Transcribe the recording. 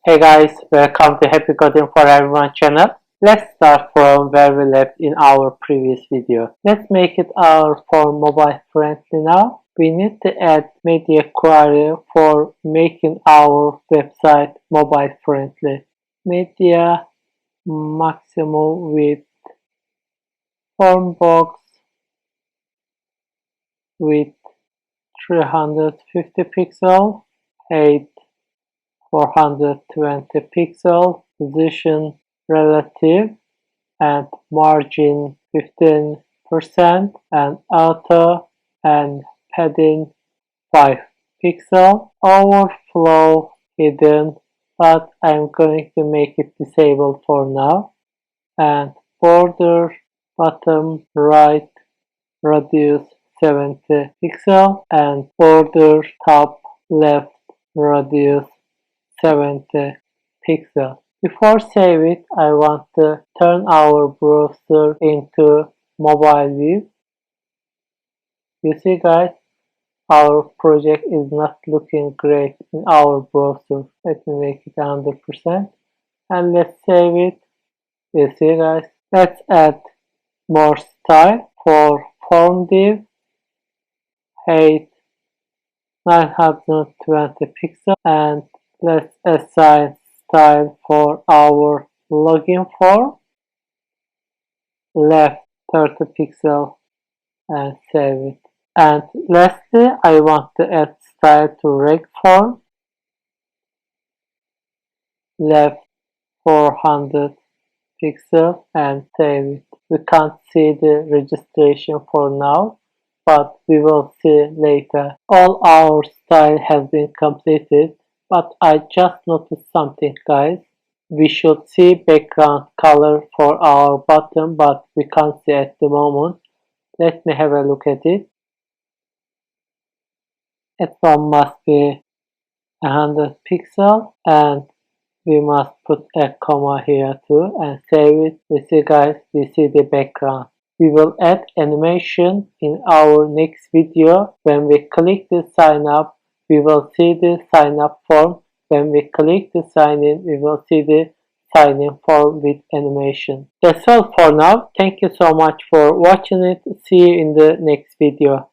Hey guys, welcome to Happy Coding for Everyone channel. Let's start from where we left in our previous video. Let's make it our form mobile friendly now. We need to add media query for making our website mobile friendly. Media maximum width, form box with 350 pixel, height 420 pixel, position relative and margin 15%, and auto and padding 5 pixel, overflow hidden, but I'm going to make it disabled for now, and border bottom right radius 70 pixel and border top left radius 70 pixels. Before save it, I want to turn our browser into mobile view. You see guys, our project is not looking great in our browser. Let me make it 100% and let's save it. You see guys, let's add more style for form div, height 920 pixels, and let's assign style for our login form, left 30 pixel, and save it. And lastly, I want to add style to reg form, left 400 pixel, and save it. We can't see the registration for now, but we will see later. All our style has been completed. But I just noticed something guys. We should see background color for our button, but we can't see at the moment. Let me have a look at it. That one must be 100 pixel and we must put a comma here too and save it. You see guys, we see the background. We will add animation in our next video. When we click the sign up, we will see the sign up form. When we click the sign in, we will see the sign in form with animation. That's all for now. Thank you so much for watching it. See you in the next video.